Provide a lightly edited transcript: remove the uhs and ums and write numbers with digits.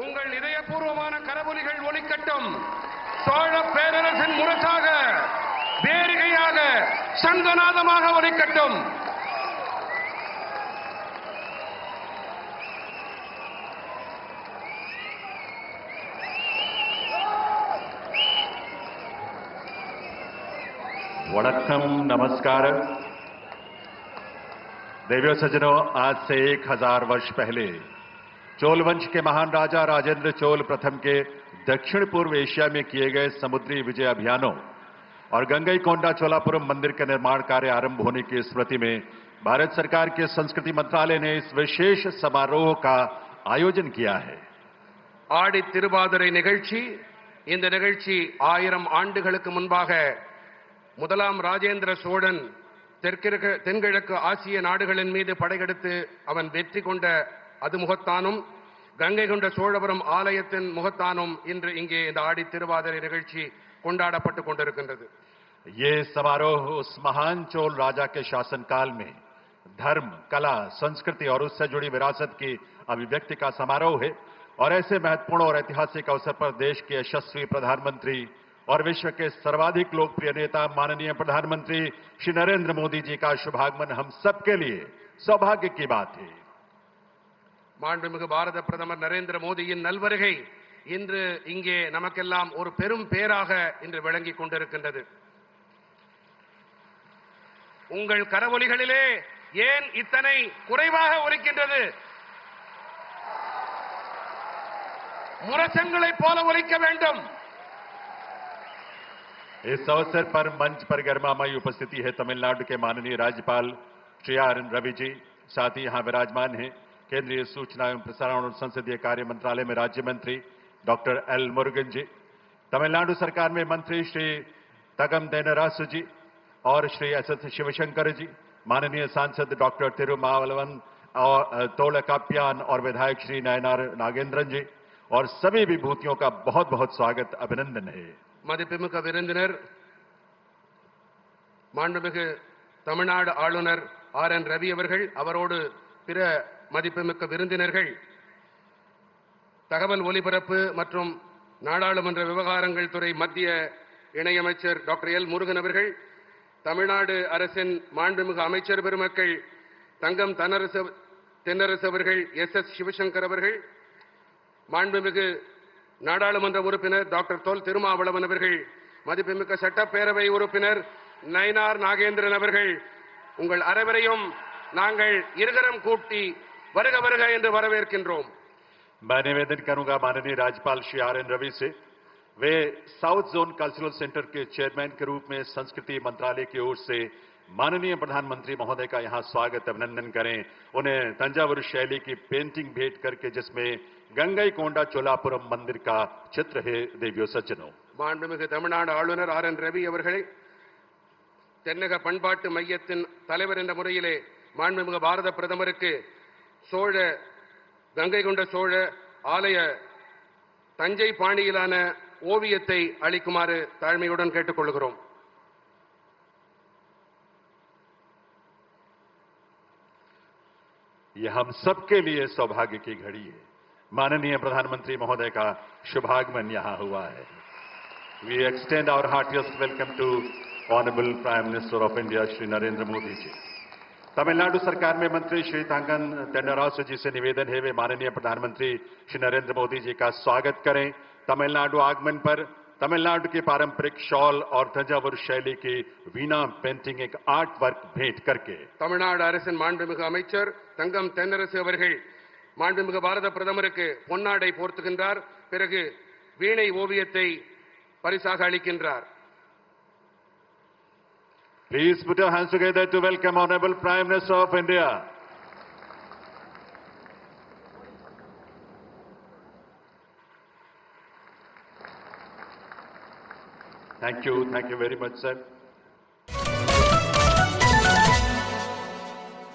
உங்கள் இதயபூர்வமான கரவொலிகள் ஒலிக்கட்டும். சோழ பேரரசின் முரசாக, வேரிகையாக, சங்கநாதமாக ஒலிக்கட்டும். वणक्कम नमस्कार। देवियों सज्जनों, आज से 1000 वर्ष पहले चोल वंश के महान राजा राजेंद्र चोल प्रथम के दक्षिण पूर्व एशिया में किए गए समुद्री विजय अभियानों और गंगईकोंडा चोलापुरम मंदिर का निर्माण कार्य आरंभ होने की स्मृति में भारत सरकार के संस्कृति मंत्रालय ने इस विशेष समारोह का आयोजन किया है। ஆடி திருவாதிரை நிகழ்ச்சி. இந்த நிகழ்ச்சி 1000 ஆண்டுகளுக்கு முன்பாக முதலாம் ராஜேந்திர சோழன் தென்கிழக்கு ஆசிய நாடுகளின் மீது படையெடுத்து அவன் வெற்றி கொண்ட அது முகத்தானும், கங்கை கொண்ட சோழபுரம் ஆலயத்தின் முகத்தானும் இன்று இங்கே இந்த ஆடி திருவாதிரை நிகழ்ச்சி கொண்டாடப்பட்டுக் கொண்டிருக்கின்றது. ये समारोह उस महान चोल राजा के शासनकाल में धर्म, कला, संस्कृति और उससे जुड़ी विरासत की अभिव्यक्ति का समारोह है और ऐसे महत्वपूर्ण और ऐतिहासिक अवसर पर देश के यशस्वी प्रधानमंत्री और विश्व के सर्वाधिक लोकप्रिय नेता माननीय प्रधानमंत्री श्री नरेंद्र मोदी जी का शुभागमन हम सबके लिए सौभाग्य की बात है। மாண்புமிகு பாரத பிரதமர் நரேந்திர மோடியின் நல்வருகை இன்று இங்கே நமக்கெல்லாம் ஒரு பெரும் பேராக இன்று விளங்கிக் கொண்டிருக்கின்றது. உங்கள் கரவொலிகளிலே ஏன் இத்தனை குறைவாக ஒலிக்கின்றது? முரசங்களைப் போல ஒலிக்க வேண்டும். इस अवसर पर मंच पर गरिमामयी उपस्थिति है तमिलनाडु के माननीय राज्यपाल श्री आर.एन. रवि जी, साथ ही यहां विराजमान हैं केंद्रीय सूचना एवं प्रसारण और संसदीय कार्य मंत्रालय में राज्य मंत्री डॉक्टर एल मुरुगन जी, तमिलनाडु सरकार में मंत्री श्री तगम देनरासु जी और श्री एस.एस. शिवशंकर जी, माननीय सांसद डॉक्टर तिरुमावलवन और तोलकाप्यान और विधायक श्री नयनार नागेंद्रन जी और सभी विभूतियों का बहुत बहुत स्वागत, अभिनंदन है। மதிப்புமிக்க விருந்தினர், மாண்புமிகு தமிழ்நாடு ஆளுநர் ஆர்.என். ரவி அவர்கள், அவரோடு பிற மதிப்புமிக்க விருந்தினர்கள், தகவல் ஒலிபரப்பு மற்றும் நாடாளுமன்ற விவகாரங்கள் துறை மத்திய இணையமைச்சர் டாக்டர் எல் முருகன் அவர்கள், தமிழ்நாடு அரசின் மாண்புமிகு அமைச்சர் பெருமக்கள் தங்கம் தென்னரசு அவர்கள், எஸ்.எஸ். சிவசங்கர் அவர்கள், மாண்புமிகு நாடாளுமன்ற உறுப்பினர் டாக்டர் தொல் திருமாவளவன் அவர்கள், மதிப்புமிக்க சட்டப்பேரவை உறுப்பினர் நயனார் நாகேந்திரன் அவர்கள், உங்கள் அனைவரையும் நாங்கள் இருகரம் கூட்டி வருக வருக என்று வரவேற்கின்றோம். मैं निवेदन करूंगा माननीय राज्यपाल श्री आर.एन. रवि से, वे साउथ जोन कल्चरल सेंटर के चेयरमैन के रूप में संस्कृति मंत्रालय की ओर से माननीय प्रधानमंत्री महोदय का यहां स्वागत अभिनंदन करें। उन्हें तंजावुर शैली की पेंटिंग भेंट करके जिसमें गंगईकोंडा चोलापुरम मंदिर का चित्र है। देवियों सज्जनों, மாண்புமிகு தமிழ்நாடு ஆளுநர் ஆர்.என். ரவி அவர்களை தென்னக பண்பாட்டு மையத்தின் தலைவர் என்ற முறையிலே மாண்புமிகு பாரத பிரதமருக்கு கங்கை கொண்ட சோழ ஆலய தஞ்சை பாணியிலான ஓவியத்தை அளிக்குமாறு தாழ்மையுடன் கேட்டுக்கொள்கிறோம். यह हम सबके लिए सौभाग्य की घड़ी है। माननीय प्रधानमंत्री महोदय का शुभागमन यहां हुआ है। We extend our heartiest welcome to honourable prime minister of India Shri Narendra Modi ji. Tamil Nadu सरकार में मंत्री श्री तंगन तेन्नरासु जी से निवेदन है वे माननीय प्रधानमंत्री श्री नरेंद्र मोदी जी का स्वागत करें। तमिलनाडु आगमन पर तमिलनाडु की पारंपरिक शॉल और तंजावुर शैली की वीणा पेंटिंग एक आर्ट वर्क भेंट करके தமிழ்நாடு அரசின் மாண்புமிகு அமைச்சர் தங்கம் தென்னரசு அவர்கள் மாண்புமிகு பாரத பிரதமருக்கு பொன்னாடை போர்த்துகின்றார். பிறகு வீணை ஓவியத்தை பரிசாக அளிக்கின்றார். Please put your hands together to welcome Honorable Prime Minister of India. Thank you very much, sir.